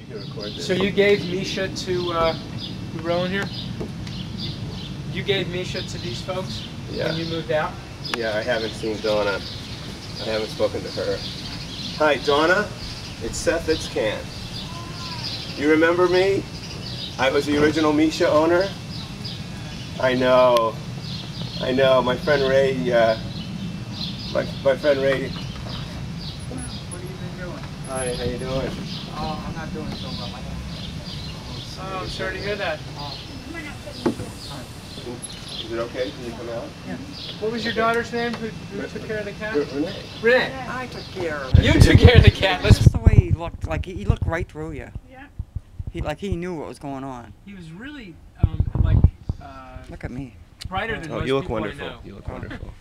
You record this. So you gave Misha to, you rolling here? You gave Misha to these folks Yeah. when you moved out? Yeah, I haven't seen Donna. I haven't spoken to her. Hi, Donna. It's Seth Itzkan. You remember me? I was the original Misha owner. I know. I know. My friend Ray. My friend Ray. What have you been doing? Hi. How you doing? Oh, I'm not doing so well. Oh, I'm sorry to hear that. Is it okay? Can you come out? Yeah. What was your daughter's name who took care of the cat? Renee. Renee. I took care of it. You took care of the cat. Let's. That's the way he looked. Like he looked right through you. Yeah. He knew what was going on. He was really like Look at me. brighter than Oh, most you look people I wonderful. know. You look wonderful.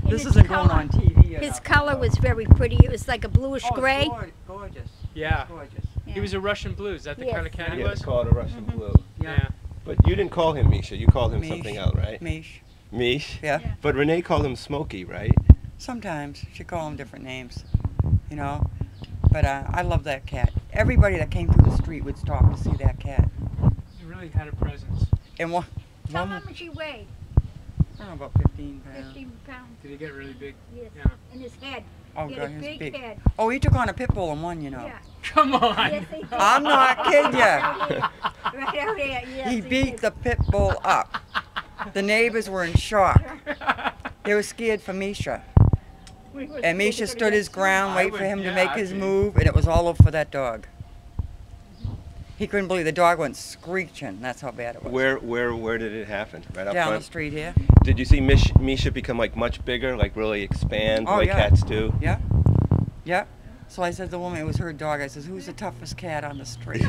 This his isn't going color- on TV. His color was very pretty. It was like a bluish Oh, gray. gorgeous. Yeah. Gorgeous. He was a Russian blues. Is that the Yes. kind of cat he Yeah, was? it's called a Russian blue. Yeah. But you didn't call him Misha. You called him Mish. something else, right? Mish. Mish. Yeah. Yeah. But Renee called him Smokey, right? Sometimes she call him different names, you know. But I love that cat. Everybody that came through the street would stop to see that cat. He really had a presence. And one, Tell how much he weighed. I don't know, about 15 pounds. 15 pounds. Did he get really big? Yes. Yeah. And his head. Oh, He God, had he a was big, big. head. Oh, he took on a pit bull in one, you know. Yeah. Come on. Yes, he did. I'm not kidding you. Right out here. Right out here. Yes, He did. beat the pit bull up. The neighbors were in shock. They were scared for Misha. We were And Misha gonna stood get his ground, I wait for would- him to yeah, make I'd his be. move, and it was all over for that dog. He couldn't believe the dog went screeching. That's how bad it was. Where did it happen? Right up Down the front? street here. Did you see Misha become like much bigger, like really expand, Oh, like yeah. cats do? Yeah. Yeah. So I said to the woman, it was her dog. I says, who's the toughest cat on the street?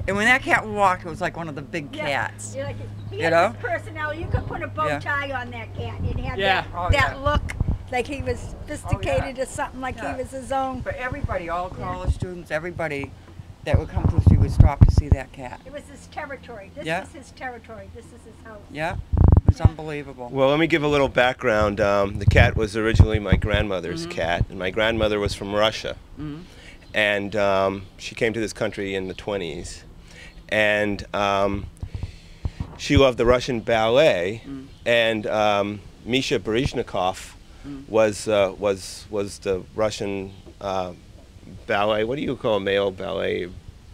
And when that cat walked, it was like one of the big Yeah. cats. You're like, he You had know? this personality. You could put a bow Yeah. tie on that cat. And he had Yeah. that, Oh, that yeah. look like he was sophisticated or something, like Yeah. he was his own. But everybody, all college students, everybody that would come to the street would stop to see that cat. It was his territory. This Yeah. is his territory. This is his house. Yeah. It was unbelievable. Well, let me give a little background. The cat was originally my grandmother's cat, and my grandmother was from Russia. Mhm. And she came to this country in the 20s. And she loved the Russian ballet, and Misha Baryshnikov was the Russian ballet. What do you call a male ballet?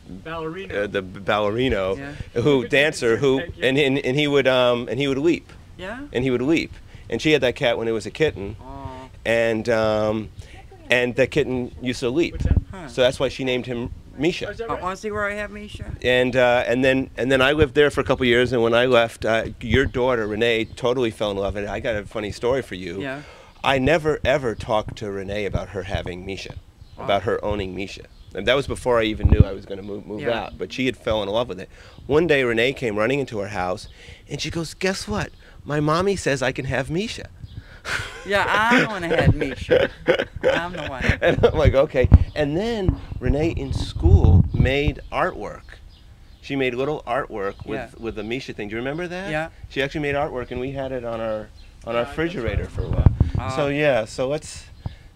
Ballerina. The ballerino, Yeah. who dancer, who and he would leap, Yeah? and he would leap. And she had that cat when it was a kitten, Oh. and that kitten used to leap. What's that? Huh. So that's why she named him Misha. Oh, is that I right? want to see where I have Misha? And then I lived there for a couple years, and when I left, your daughter Renee totally fell in love. And I got a funny story for you. Yeah. I never ever talked to Renee about her having Misha, about her owning Misha. And that was before I even knew I was going to move Yeah. out. But she had fell in love with it. One day Renee came running into her house, and she goes, "Guess what? My mommy says I can have Misha." Yeah, I'm the one that had Misha. I'm the one. And I'm like, okay. And then Renee in school made artwork. She made little artwork with the Misha thing. Do you remember that? Yeah. She actually made artwork, and we had it on our that's refrigerator right. for a while. Oh. So yeah. So let's.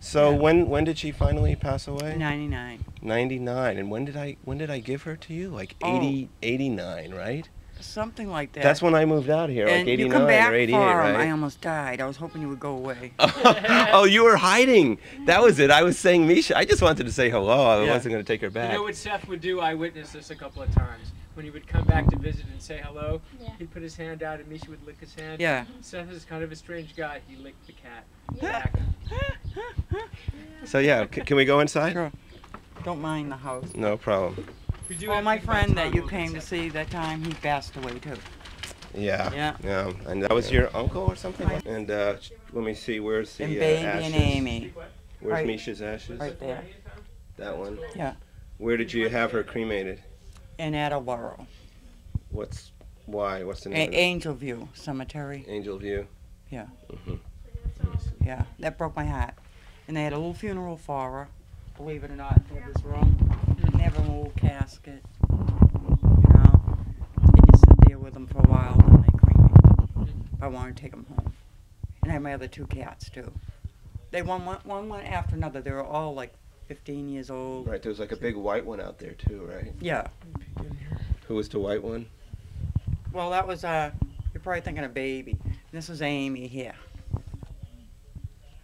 So Yeah. when did she finally pass away? 99. 99. And when did I give her to you? Like 80, 89, right? Something like that. That's when I moved out here, like and 89 you come back or 88, for 'em. I right? almost died. I was hoping you would go away. Oh, you were hiding. That was it. I was saying Misha. I just wanted to say hello. I Yeah. wasn't going to take her back. You know what Seth would do? I witnessed this a couple of times. When he would come back to visit and say hello, Yeah. he'd put his hand out and Misha would lick his hand. Yeah. Seth is kind of a strange guy. He licked the cat. Yeah. Back. So yeah, can we go inside? Sure. Don't mind the house. No problem. We do Well, have my to think about friend that Tom you Wilson, came to Seth. see that time, he passed away too. Yeah. Yeah. And that was your uncle or something? And let me see. Where's the And Baby ashes? and Amy. Where's Right. Misha's ashes? Right there. That one. Yeah. Where did you have her cremated? In Attleboro. Why? What's the name? of it? Angel View Cemetery. Angel View. Yeah. Mhm. Yeah. That broke my heart. And they had a little funeral for her. Believe it or not, they had this room. They have a little casket. You know. And you sit there with them for a while and they cremate them. I wanted to take them home. And I had my other two cats too. They one went after another. They were all like 15 years old. Right, there was like a big white one out there too, right? Yeah. Who was the white one? Well, that was, you're probably thinking of Baby. This was Amy here.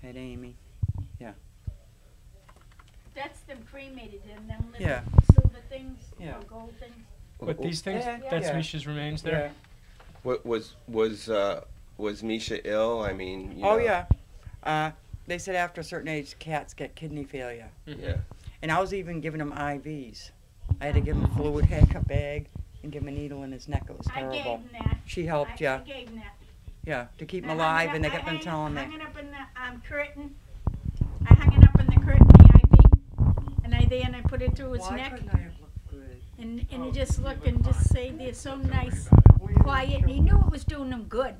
Had Amy. Yeah. That's them cremated in them little Yeah. silver things, Yeah. or gold things. What, these things? Yeah, That's yeah. Misha's remains there? What was Misha ill? I mean, you Oh, know. yeah. They said after a certain age, cats get kidney failure. Yeah. And I was even giving him IVs. I had to give him a fluid haircut bag and give him a needle in his neck. It was I gave terrible. him that. She helped, yeah. I gave him that. Yeah, to keep him I hung alive, it and they up- kept on I telling me. hung it up in the curtain. I hung it up in the curtain, the IV, and I put it through his Why neck, couldn't I have looked good? and he just looked and just say they're so nice, quiet, and he knew it was doing him good,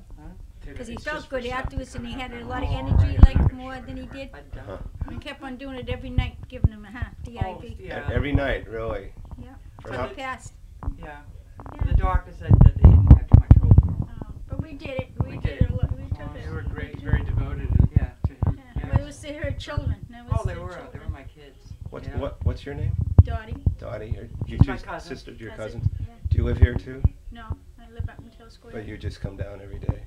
because he felt good afterwards, and he had a lot of energy, like more than he did. Huh. And I kept on doing it every night, giving him the Oh, IV. yeah. Every night, really. Yeah, For till how- he passed. Yeah. Yeah. The doctor said that they didn't have too much hope. But we did it. We We did did it. We took They it. were great, very devoted to Yeah. him. Yeah. But it was to her children. That was Oh, they their were. They children. were my kids. What's what's your name? Dottie. Dottie. Or your She's two my cousin. sisters, your Cousin, cousins. yeah. Do you live here too? No, I live up in Tail Square. But you just come down every day.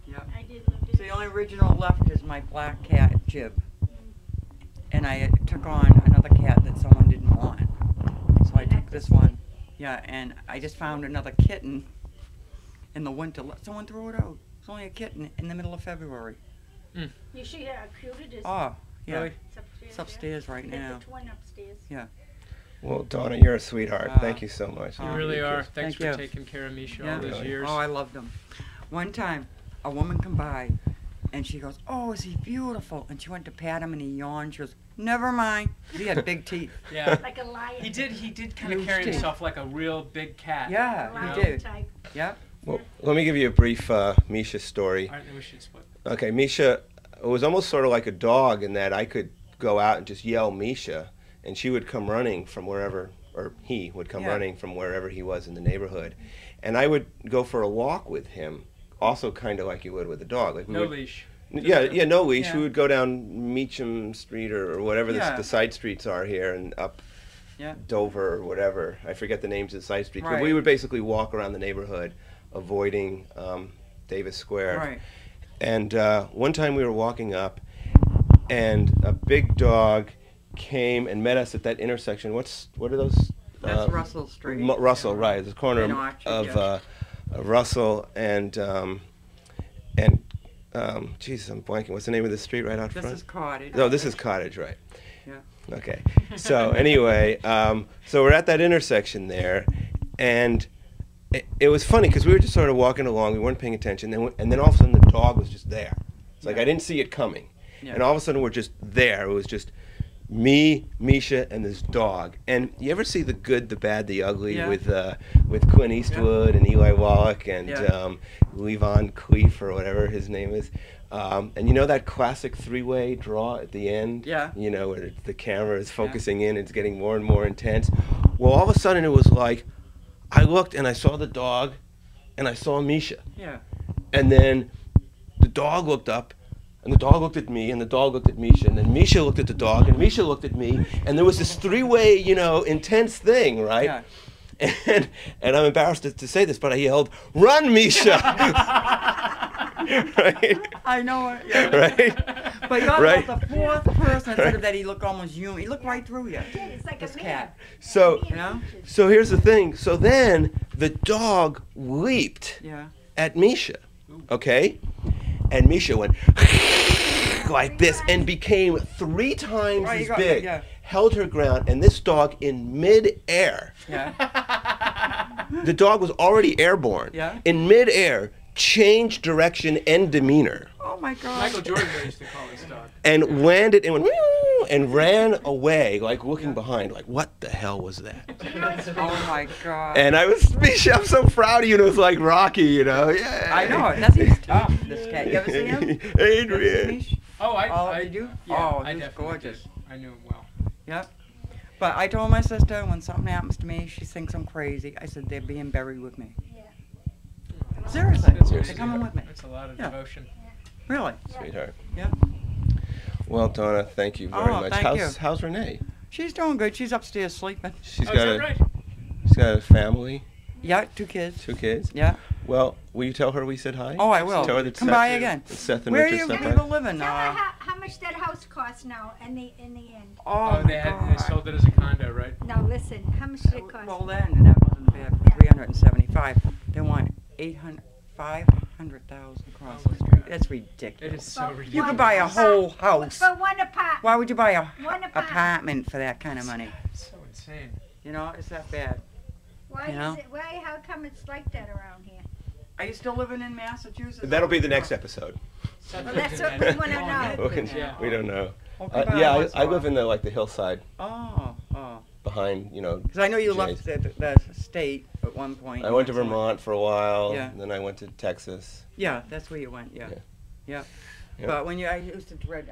Yeah. I did live So the only original left is my black cat, Jib. And I took on another cat that someone didn't want. So I took this one. Yeah, and I just found another kitten in the winter. Someone threw it out. It's only a kitten in the middle of February. You see how cute it is? Oh, yeah. Really? It's upstairs. It's upstairs right There's now. a twin upstairs. Well, Donna, you're a sweetheart. Ah. Thank you so much. You Oh, really are. Just- Thanks Thank for you. taking care of Misha Yeah. all those Really? years. Oh, I loved him. One time, a woman come by, and she goes, "Oh, is he beautiful?" And she went to pat him, and he yawned. She goes, "Never mind." He had big teeth. Yeah. Like a lion. He did kind of Huge carry teeth. himself like a real big cat. A Yeah, lion he did. type. Yep. Well, let me give you a brief Misha story. All right, then we should split. Okay, Misha was almost sort of like a dog in that I could go out and just yell Misha, and she would come running from wherever, or he would come Yeah. running from wherever he was in the neighborhood. And I would go for a walk with him, also kind of like you would with a dog. Like we No would, leash. Yeah, no leash. Yeah. We would go down Meacham Street or whatever Yeah. the side streets are here, and up Yeah. Dover or whatever. I forget the names of the side streets. But Right. we would basically walk around the neighborhood, avoiding Davis Square. Right. And one time we were walking up, and a big dog came and met us at that intersection. What are those? That's Russell Street. Russell, Yeah. right? The corner In Orchard, of yeah. Russell and Jesus, I'm blanking. What's the name of the street right out This front? is Cottage. No, this is Cottage, right? Yeah. Okay. So anyway, so we're at that intersection there, and it was funny because we were just sort of walking along. We weren't paying attention, and then all of a sudden the dog was just there. It's like I didn't see it coming, Yeah. and all of a sudden we're just there. It was just me, Misha, and this dog. And you ever see The Good, the Bad, the Ugly Yeah. with Clint Eastwood and Eli Wallach and Yeah. Levon Cleef or whatever his name is. And you know that classic three-way draw at the end? Yeah. You know, where the camera is focusing in, it's getting more and more intense. Well, all of a sudden it was like, I looked and I saw the dog and I saw Misha. Yeah. And then the dog looked up, and the dog looked at me, and the dog looked at Misha, and then Misha looked at the dog, and Misha looked at me, and there was this three-way, intense thing, right? Yeah. And I'm embarrassed to say this, but I yelled, "Run, Misha!" Right? I know it. Yeah. Right? But you're Right. about the fourth person that said that he looked almost human. He looked right through you. Yeah, it's like This a man. cat. So, You know? so here's the thing. So then the dog leaped Yeah. at Misha, okay? And Misha went like this and became 3 times Right, you as got big. it, yeah. Held her ground, and this dog in mid-air, Yeah. the dog was already airborne. Yeah. In mid-air, changed direction and demeanor, Oh my God. Michael Jordan used to call this dog. and landed and went "Woo," and ran away, like looking behind, like what the hell was that? Oh my God. And I was, Misha, I'm so proud of you. And it was like Rocky, yeah. I know it. That's he's tough. This cat. You ever see him? Adrian. Oh, Oh, I did you? Yeah, Oh, I he's definitely gorgeous. did. I knew him well. Yep. But I told my sister when something happens to me, she thinks I'm crazy. I said they're being buried with me. Seriously. That's They're coming with me. That's a lot of Yeah. devotion. Really. Sweetheart. Yep. Well, Donna, thank you very Oh, much. thank you. How's Renee? She's doing good. She's upstairs sleeping. She's Oh, got is a that right? she's got a family, Yeah, 2 kids. 2 kids. Yeah. Well, will you tell her we said hi? Oh, I will. Tell her that Come Seth, by again. Seth and Where Richard do you stopped people by. living? Tell her how much that house costs now in the end. Oh, They sold it as a condo, right? Now listen, how much did it cost? Well, then that wasn't bad. For 375. They want 500,000 across Oh the my street. God. That's It ridiculous. is so ridiculous. You could buy a whole house. For one apartment. Why would you buy a One apartment for that kind of money? It's so insane. You know, it's that bad. Why You know? is it? Why? How come it's like that around here? Are you still living in Massachusetts? That'll be the next episode. Well, that's what we want to know. Yeah. We don't know. Well, come by Yeah, once in I a live while. in the hillside Oh. behind, Because I know you Jay's. left the state at one point. I went to Vermont for a while, Yeah. and then I went to Texas. Yeah, that's where you went. Yeah. Yeah. But when I used to dread.